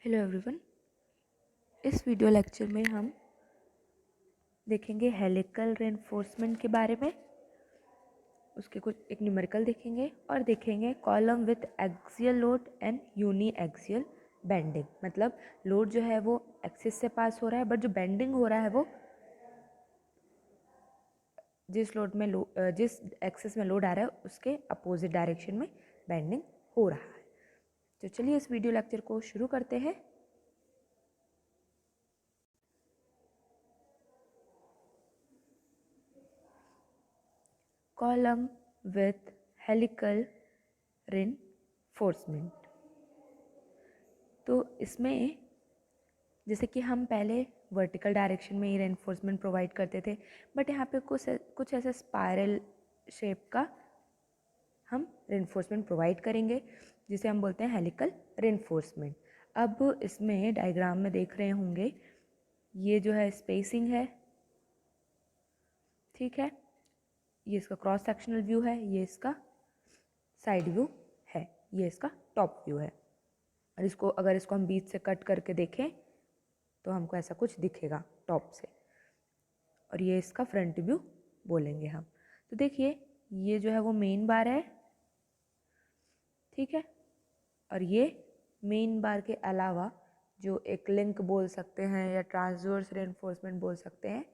Hello everyone. इस video lecture में हम देखेंगे हेलिकल रेनफोर्समेंट के बारे में, उसके कुछ एक न्यूमेरिकल देखेंगे और देखेंगे column with axial load and uniaxial bending. मतलब लोड जो है वो एक्सिस से पास हो रहा है, बट जो बेंडिंग हो रहा है वो जिस एक्सिस में लोड आ रहा है उसके अपोजिट डायरेक्शन में बेंडिंग हो रहा है। तो चलिए इस वीडियो लेक्चर को शुरू करते हैं। Column with helical reinforcement. तो इसमें जैसे कि हम पहले वर्टिकल डायरेक्शन में ही रेनफोर्समेंट प्रोवाइड करते थे, बट यहाँ पे कुछ ऐसा स्पायरल शेप का हम रेनफोर्समेंट प्रोवाइड करेंगे जिसे हम बोलते हैं हेलिकल रेनफोर्समेंट। अब इसमें डायग्राम में देख रहे होंगे, ये जो है स्पेसिंग है, ठीक है, ये इसका क्रॉस सेक्शनल व्यू है, ये इसका साइड व्यू है, ये इसका टॉप व्यू है। और अगर इसको हम बीच से कट करके देखें तो हमको ऐसा कुछ दिखेगा टॉप से, और ये इसका फ्रंट व्यू बोलेंगे हम। तो देखिए ये जो है वो मेन बार है, ठीक है, और ये मेन बार के अलावा जो एक लिंक बोल सकते हैं या ट्रांसवर्स रेनफोर्समेंट बोल सकते हैं,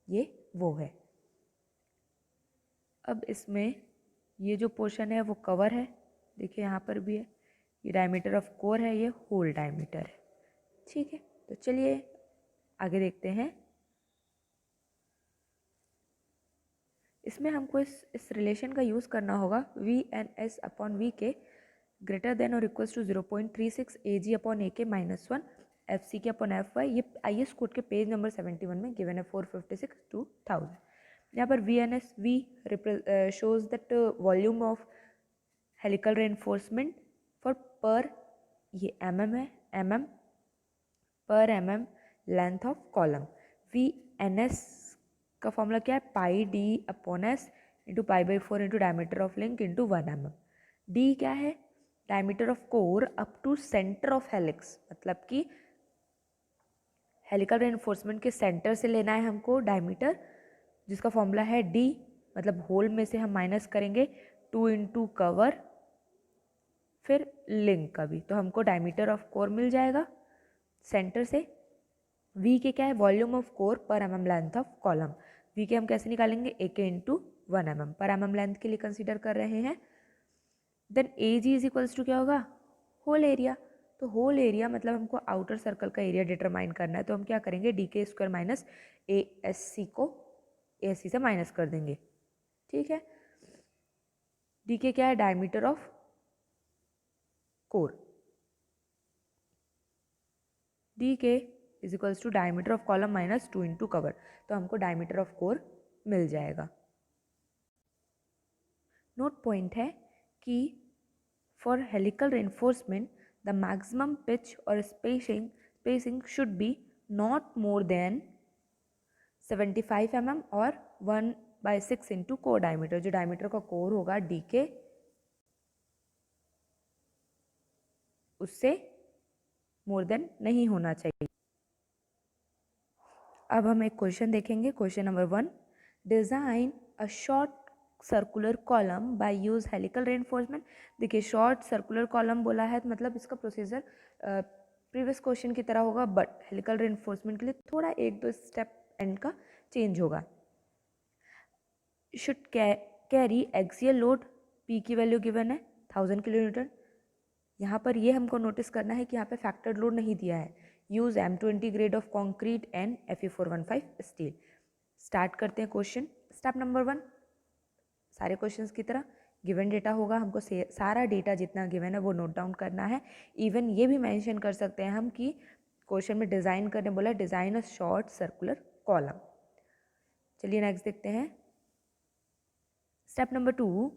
ये वो है। अब इसमें ये जो पोर्शन है वो कवर है, देखिए यहाँ पर भी है, ये डायमीटर ऑफ कोर है, ये होल डायमीटर है, ठीक है। तो चलिए आगे देखते हैं। इसमें हमको इस रिलेशन का यूज़ करना होगा V N S upon V K greater than और equals to 0.36 A G upon A K -1 F C K upon F Y. ये आई एस कोड के पेज नंबर 71 में गिवन है 456 to 1000। यहाँ पर V N S V shows that volume of helical reinforcement for per, ये mm है, mm पर mm length of column. V N S का फॉर्मूला क्या है, pi D upon S into pi by 4 into diameter of link into 1 mm। D क्या है, diameter of core up to centre of helix, मतलब कि helical reinforcement के centre से लेना है हमको डायमीटर, जिसका फॉर्मूला है डी, मतलब होल में से हम माइनस करेंगे 2 इंटू कवर फिर लिंक का भी, तो हमको डायमीटर ऑफ कोर मिल जाएगा सेंटर से। वी के क्या है, वॉल्यूम ऑफ कोर पर mm length of column. V K हम कैसे निकालेंगे, ए के इंटू 1 mm पर mm लेंथ के लिए कंसीडर कर रहे हैं। Then A G is equals to क्या होगा, होल एरिया। तो होल एरिया मतलब हमको आउटर सर्कल का एरिया डिटरमाइन करना है, तो हम क्या करेंगे, D K square minus A S C को ए एस सी से माइनस कर देंगे, ठीक है। डी के क्या है, diameter of core, D K is equals to diameter of column minus 2 into cover, तो हमको डायमीटर ऑफ कोर मिल जाएगा। नोट पॉइंट है कि for helical reinforcement the maximum pitch और spacing should be not more than 75 mm और 1/6 into core diameter. जो diameter का core होगा डी के, उससे मोर देन नहीं होना चाहिए। अब हम एक क्वेश्चन देखेंगे, question number 1, design a short circular column by use helical reinforcement. देखिए शॉर्ट सर्कुलर कॉलम बोला है, तो मतलब इसका प्रोसीजर प्रीवियस क्वेश्चन की तरह होगा, बट हेलिकल रेनफोर्समेंट के लिए थोड़ा 1-2 स्टेप एंड का चेंज होगा। Should carry axial load, P की वैल्यू गिवन है 1000 किलोन्यूटन। यहाँ पर ये हमको नोटिस करना है कि यहाँ पे फैक्टर्ड लोड नहीं दिया है। Use M20 grade of concrete and Fe415 steel. Start करते हैं क्वेश्चन। स्टेप नंबर 1, सारे क्वेश्चंस की तरह गिवन डेटा होगा, हमको सारा डेटा जितना गिवन है वो नोट डाउन करना है। इवन ये भी मेंशन कर सकते हैं हम कि क्वेश्चन में डिज़ाइन करने बोला, design a short circular column. चलिए नेक्स्ट देखते हैं। Step number 2,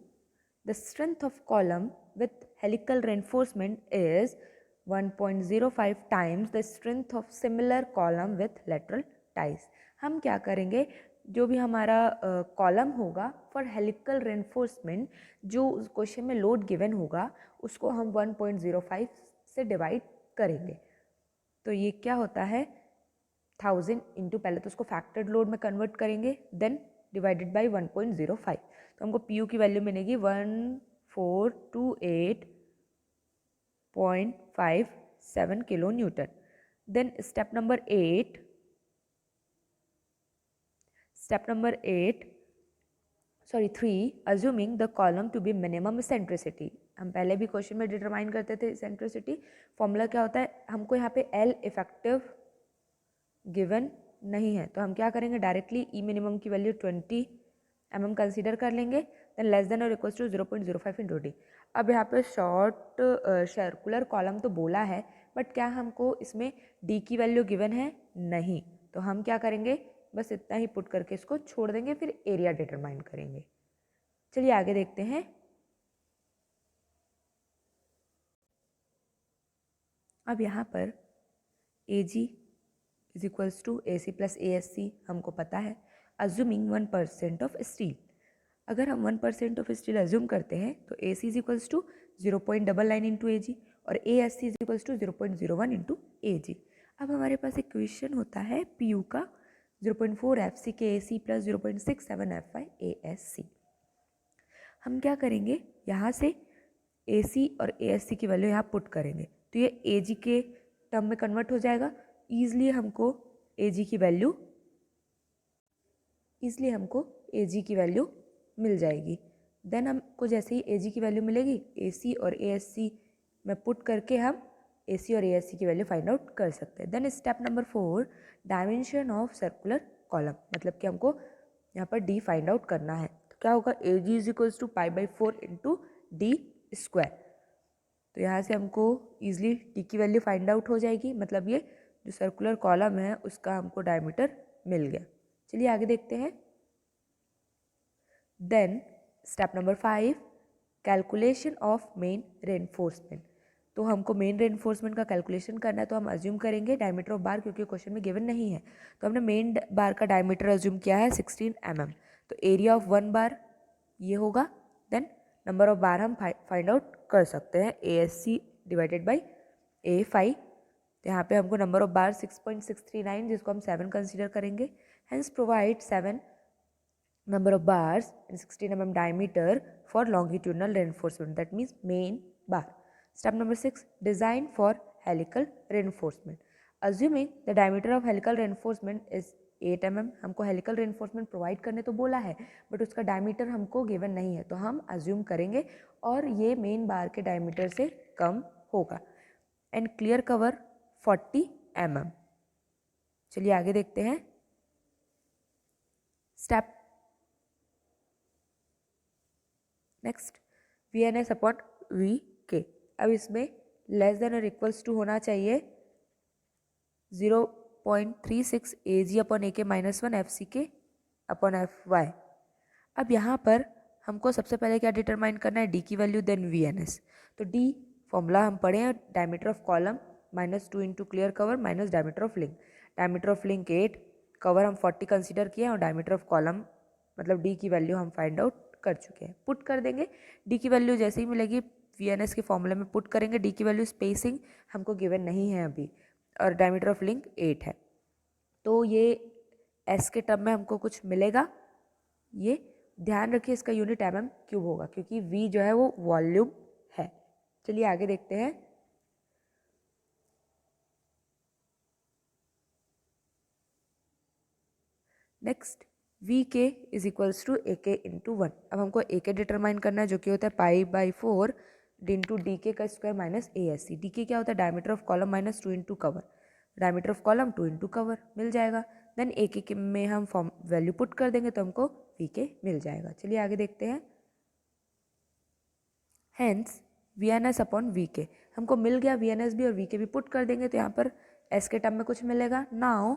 the strength of column with helical reinforcement is 1.05 times the strength of similar column with lateral ties। हम क्या करेंगे, जो भी हमारा कॉलम होगा फॉर हेलिकल रेनफोर्समेंट, जो उस क्वेश्चन में लोड गिवन होगा उसको हम 1.05 से डिवाइड करेंगे। तो ये क्या होता है 1000 इंटू, पहले तो उसको फैक्टर्ड लोड में कन्वर्ट करेंगे, देन डिवाइडेड बाई 1.05, तो हमको पी यू की वैल्यू मिलेगी 1428.57 kilo newton. Then step number 3, assuming the column to be minimum eccentricity. हम पहले भी क्वेश्चन में डिटरमाइन करते थे सेंट्रिसिटी, फॉर्मूला क्या होता है, हमको यहाँ पे एल इफेक्टिव गिवन नहीं है, तो हम क्या करेंगे डायरेक्टली ई मिनिमम की वैल्यू 20 mm कंसीडर कर लेंगे, देन लेस देन और इक्वल्स टू 0.05 इंटू डी। अब यहाँ पे शॉर्ट सर्कुलर कॉलम तो बोला है, बट क्या हमको इसमें डी की वैल्यू गिवन है, नहीं, तो हम क्या करेंगे बस इतना ही पुट करके इसको छोड़ देंगे, फिर एरिया डिटरमाइन करेंगे। चलिए आगे देखते हैं। अब यहाँ पर A G is equals to A C plus A S C हमको पता है, अज्यूमिंग 1% ऑफ स्टील। अगर हम 1% ऑफ स्टील अज्यूम करते हैं तो A C is equals to 0.99 into A G और A S C is equals to 0.01 into A G. अब हमारे पास एक क्वेश्चन होता है पी यू का 0.4 F C K A C plus 0.67 F Y A S C. हम क्या करेंगे यहाँ से ए सी और ए एस सी की वैल्यू यहाँ पुट करेंगे, तो ये ए जी के टर्म में कन्वर्ट हो जाएगा, ईजिली हमको ए जी की वैल्यू मिल जाएगी। देन हमको जैसे ही ए जी की वैल्यू मिलेगी, ए सी और ए एस सी में पुट करके हम ए सी और ए एस सी की वैल्यू फाइंड आउट कर सकते हैं। Then step number 4, dimension of circular column, मतलब कि हमको यहाँ पर डी फाइंड आउट करना है, तो क्या होगा A G is equals to π/4 into D square. तो यहाँ से हमको ईजिली डी की वैल्यू फाइंड आउट हो जाएगी, मतलब ये जो सर्कुलर कॉलम है उसका हमको डायमीटर मिल गया। चलिए आगे देखते हैं। Then step number 5, calculation of main reinforcement. तो हमको मेन रेनफोर्समेंट का कैलकुलेशन करना है, तो हम अज्यूम करेंगे डायमीटर ऑफ बार, क्योंकि क्वेश्चन में गिवन नहीं है, तो हमने मेन बार का डायमीटर अज्यूम किया है 16 mm, तो एरिया ऑफ 1 बार ये होगा। देन नंबर ऑफ बार हम फाइंड आउट कर सकते हैं, A S C divided by A phi, तो यहाँ पे हमको नंबर ऑफ बार 6.639, जिसको हम 7 कंसीडर करेंगे, hence provide 7 number of bars in 16 mm diameter for longitudinal reinforcement, that means main bar. Step number 6, design for helical reinforcement. Assuming the diameter of helical reinforcement is 8 mm, हमको helical reinforcement provide करने तो बोला है, but उसका diameter हमको given नहीं है, तो हम अज्यूम करेंगे और ये मेन बार के डायमीटर से कम होगा। And clear cover 40 mm। चलिए आगे देखते हैं। Step next, V N S upon V K. अब इसमें लेस देन और इक्वल्स टू होना चाहिए 0.36 A G upon A K -1 F C K upon F Y. अब यहाँ पर हमको सबसे पहले क्या डिटरमाइन करना है, डी की value, then V N S. तो डी फॉर्मूला हम पढ़े हैं, diameter of column -2 into clear cover minus diameter of link. Diameter of link 8, cover हम 40 कंसीडर किए और डायमीटर ऑफ कॉलम मतलब डी की वैल्यू हम फाइंड आउट कर चुके हैं। पुट कर देंगे, डी की वैल्यू जैसे ही मिलेगी वी एन एस के फॉर्मूले में पुट करेंगे। डी की वैल्यू स्पेसिंग हमको गिवन नहीं है अभी, और डायमीटर ऑफ लिंक 8 है, तो ये एस के टर्म में हमको कुछ मिलेगा। ये ध्यान रखिए इसका यूनिट mm³ होगा, क्योंकि वी जो है वो वॉल्यूम है। चलिए आगे देखते हैं। नेक्स्ट, वी के is equals to A K into 1। अब हमको ए के डिटरमाइन करना है, जो कि होता है π/4 इंटू डी के का square minus A S C. D K क्या होता है, diameter of column -2 into cover, diameter of column 2 into cover मिल जाएगा। देन ए के में हम फॉर्म वैल्यू पुट कर देंगे तो हमको वी के मिल जाएगा। चलिए आगे देखते हैं। Hence V N S upon V K हमको मिल गया, वी एन एस भी और वी के भी पुट कर देंगे तो यहाँ पर एस के टर्म में कुछ मिलेगा। नाउ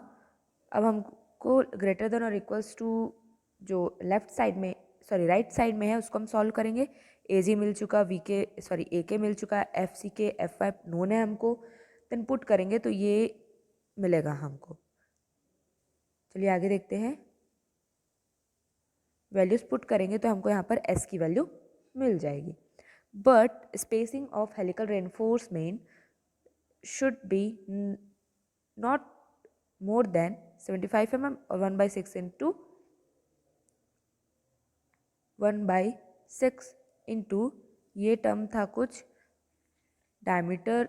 अब हमको ग्रेटर देन और इक्वल्स टू जो लेफ्ट साइड में राइट साइड में है उसको हम सॉल्व करेंगे। ए जी मिल चुका, ए के मिल चुका, एफ सी के एफ वाई नोन है हमको, देन पुट करेंगे तो ये मिलेगा हमको। चलिए आगे देखते हैं। वैल्यूज पुट करेंगे तो हमको यहाँ पर एस की वैल्यू मिल जाएगी। But spacing of helical reinforcement should be not more than 75 mm और 1/6 इंटू 1/6 इंटू ये टर्म था कुछ डायमीटर।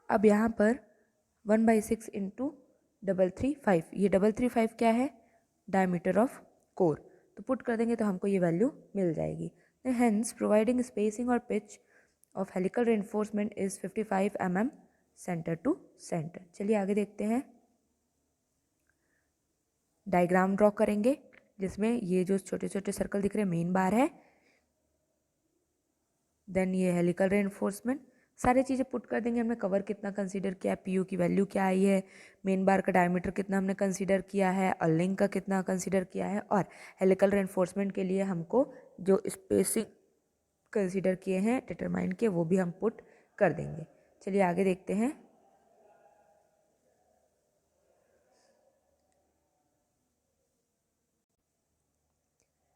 अब यहाँ पर 1/6 इंटू 335, ये 335 क्या है? Diameter of core. तो पुट कर देंगे तो हमको ये वैल्यू मिल जाएगी। हेंस प्रोवाइडिंग स्पेसिंग और pitch of helical reinforcement is 55 mm centre to centre. चलिए आगे देखते हैं। डायग्राम ड्रॉ करेंगे जिसमें ये जो छोटे छोटे सर्कल दिख रहे हैं मेन बार है, देन ये हेलिकल रेनफोर्समेंट, सारी चीज़ें पुट कर देंगे। हमने कवर कितना कंसीडर किया है, पीयू की वैल्यू क्या आई है, मेन बार का डायमीटर कितना हमने कंसीडर किया है, और लिंक का कितना कंसीडर किया है, और हेलिकल रेनफोर्समेंट के लिए हमको जो स्पेसिंग कंसीडर किए हैं डिटरमाइन किए वो भी हम पुट कर देंगे। चलिए आगे देखते हैं।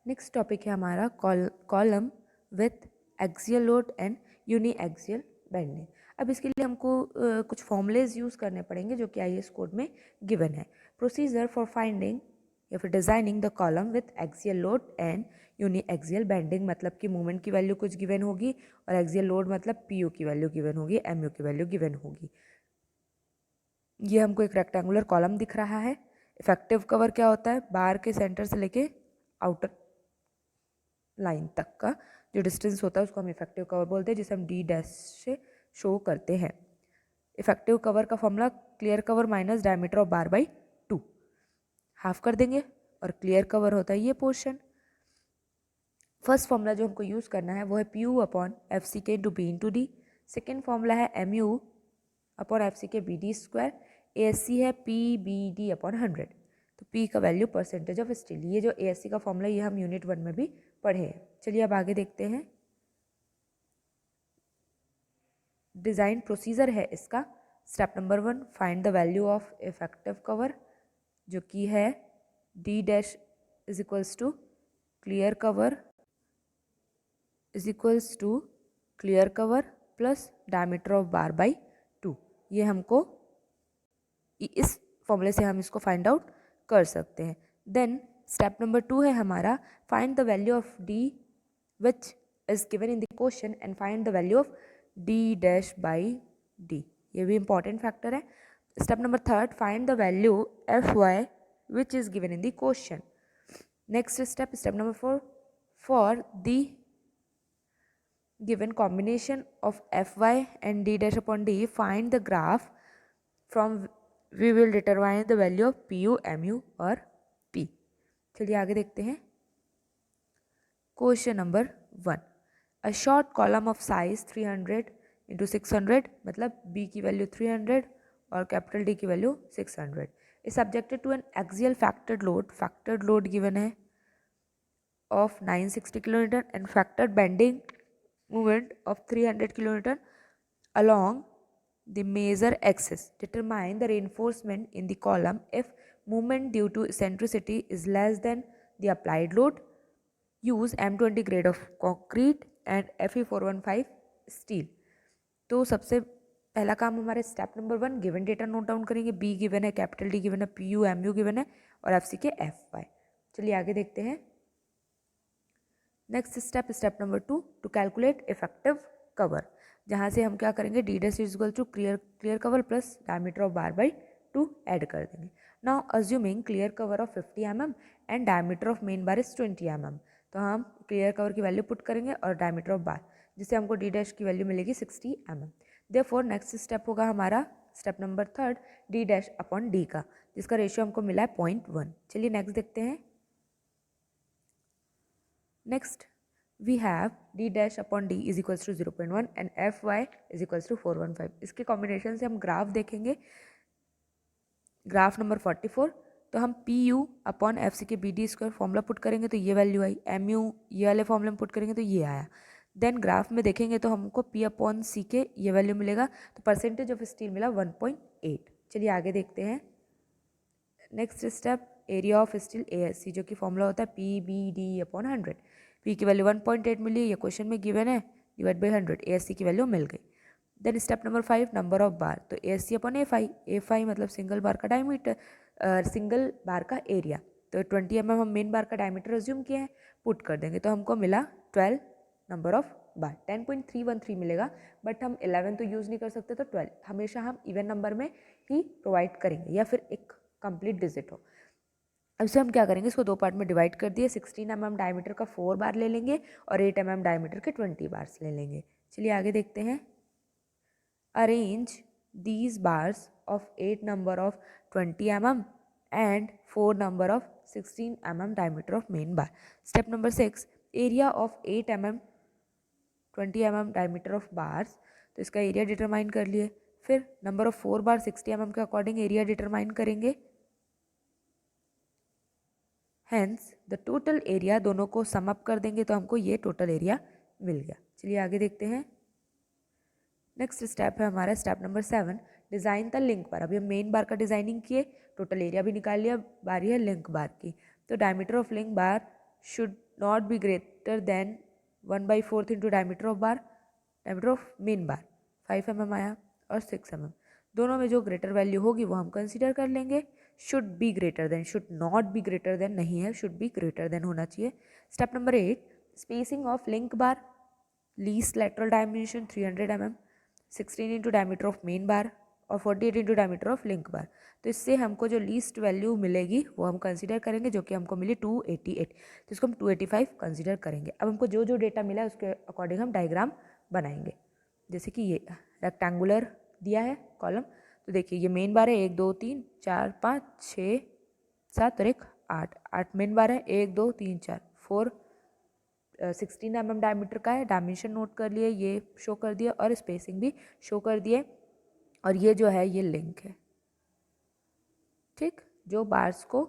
नेक्स्ट टॉपिक है हमारा column with axial load and uniaxial bending. अब इसके लिए हमको कुछ फॉर्मूलेज यूज़ करने पड़ेंगे जो कि आईएएस कोड में गिवन है। प्रोसीजर फॉर फाइंडिंग या फिर designing the column with axial load and uniaxial bending, मतलब कि मूवमेंट की वैल्यू कुछ गिवन होगी और एक्सियल लोड मतलब पीयू की वैल्यू गिवन होगी, एमयू की वैल्यू गिवन होगी। ये हमको एक रेक्टेंगुलर कॉलम दिख रहा है। इफेक्टिव कवर क्या होता है? बार के सेंटर से लेके आउटर लाइन तक का जो डिस्टेंस होता है उसको हम इफेक्टिव कवर बोलते हैं, जिसे हम डी डैश से शो करते हैं। इफेक्टिव कवर का formula clear cover minus diameter of bar by 2, half कर देंगे और क्लियर कवर होता है ये पोर्शन। फर्स्ट फॉर्मूला जो हमको यूज़ करना है वो है P U upon F C K into B into D. Second formula है M U upon F C K B D square. A S C है पी बी डी अपॉन 100। तो P का वैल्यू परसेंटेज ऑफ स्टील। ये जो ए S सी का formula ये हम unit 1 में भी पढ़े हैं। चलिए अब आगे देखते हैं। डिज़ाइन प्रोसीजर है इसका। Step number 1, find the value of effective cover जो कि है D dash is equals to clear cover is equals to clear cover plus diameter of bar by 2। ये हमको इस फॉर्मूले से हम इसको फाइंड आउट कर सकते हैं। देन स्टेप नंबर 2 है हमारा find the value of D which is given in the question and find the value of D dash by D. ये भी इंपॉर्टेंट फैक्टर है। Step number 3, find the value F Y which is given in the question. Next step, step number 4, for the given combination of fy and d dash upon d, find the graph from we will determine the value of pu, mu और p। चलिए आगे देखते हैं। Question number 1, a short column of size 300 into 600, मतलब b की value 300 और capital D की value 600 is subjected to an axial factored load. Factored load given है of 960 kilometre and factored bending movement of 300 km along the major axis. Determine the reinforcement in the column if movement due to eccentricity is less than the applied load. Use M20 grade of concrete and Fe415 steel. तो सबसे पहला काम हमारे step number 1, given data note down करेंगे। B given है, capital D given है, P U M U given है और एफ सी के एफ वाई। चलिए आगे देखते हैं। Next step, step number 2, to calculate effective cover, जहाँ से हम क्या करेंगे D dash is equal to clear cover plus diameter of bar by 2 add कर देंगे। Now assuming clear cover of 50 mm and diameter of main bar is 20 mm, तो हम clear cover की वैल्यू पुट करेंगे और डायमीटर ऑफ बार, जिससे हमको D dash की वैल्यू मिलेगी 60 mm। देयरफॉर नेक्स्ट स्टेप होगा हमारा step number 3, D dash upon D का, जिसका रेशियो हमको मिला है 0.1। चलिए नेक्स्ट देखते हैं। Next, we have d dash upon d is equals to 0.1 and fy is equals to 415। इसके कॉम्बिनेशन से हम ग्राफ देखेंगे। ग्राफ नंबर 44, तो हम P U upon F C K B D square formula put करेंगे तो ये वैल्यू आई। एम यू ये वाले फॉर्मूला में पुट करेंगे तो ये आया। देन ग्राफ में देखेंगे तो हमको पी अपॉन सी के ये वैल्यू मिलेगा, तो परसेंटेज ऑफ स्टील मिला 1.8। चलिए आगे देखते हैं। Next step, area of steel A S C, जो कि फॉर्मूला होता है P B D upon 100। P की वैल्यू 1.8 मिली, ये क्वेश्चन में गिवन है, divide by 100, A S C की वैल्यू मिल गई। Then step number 5, number of bar, तो ASC अपॉन A5 मतलब सिंगल बार का डायमीटर, सिंगल बार का एरिया। तो 20 mm हम मेन बार का डायमीटर अज्यूम किए हैं, पुट कर देंगे तो हमको मिला 12 नंबर ऑफ बार, 10.313 मिलेगा। बट हम 11 तो यूज़ नहीं कर सकते, तो 12 हमेशा हम इवन नंबर में ही प्रोवाइड करेंगे या फिर एक कंप्लीट डिजिट हो। अब से हम क्या करेंगे, इसको दो पार्ट में डिवाइड कर दिए, 16 mm डायमीटर का 4 बार ले लेंगे और 8 mm डायमीटर के 20 बार्स ले लेंगे। चलिए आगे देखते हैं। Arrange these bars of 8 number of 20 mm and 4 number of 16 mm diameter of main bar. Step number 6, area of 8 mm 20 mm diameter of bars, तो इसका एरिया डिटरमाइन कर लिए। फिर नंबर ऑफ 4 बार 60 mm के अकॉर्डिंग एरिया डिटरमाइन करेंगे। Hence the total area, दोनों को sum up कर देंगे तो हमको ये टोटल एरिया मिल गया। चलिए आगे देखते हैं। नेक्स्ट स्टेप है हमारा step number 7, design the link bar. अभी हम मेन बार का डिज़ाइनिंग किए, टोटल एरिया भी निकाल लिया, बारी है लिंक बार की। तो diameter of link bar should not be greater than 1/4 into diameter of bar, diameter of main bar 5 mm आया और 6 mm, दोनों में जो ग्रेटर वैल्यू होगी वो हम कंसिडर कर लेंगे। Should be greater than, should not be greater than नहीं है, शुड बी ग्रेटर देन होना चाहिए। Step number 8, spacing of link bar, least lateral dimension 300 mm, 16 into diameter of main बार और 48 इंटू डायमीटर ऑफ लिंक बार। तो इससे हमको जो least value मिलेगी वो हम कंसीडर करेंगे, जो कि हमको मिली 288, तो इसको हम 285 कंसीडर करेंगे। अब हमको जो जो डेटा मिला है उसके अकॉर्डिंग हम डायग्राम बनाएंगे। जैसे कि ये रेक्टेंगुलर दिया है कॉलम, तो देखिए ये मेन बार है, 1 2 3 4 5 6 7 और एक 8 मेन बार है, 1 2 3 4 4 16 mm डायमीटर का है, डायमेंशन नोट कर लिए, ये शो कर दिया और स्पेसिंग भी शो कर दिए। और ये जो है ये लिंक है, ठीक, जो बार्स को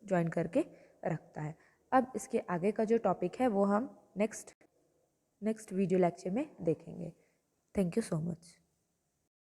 ज्वाइन करके रखता है। अब इसके आगे का जो टॉपिक है वो हम नेक्स्ट वीडियो लेक्चर में देखेंगे। Thank you so much.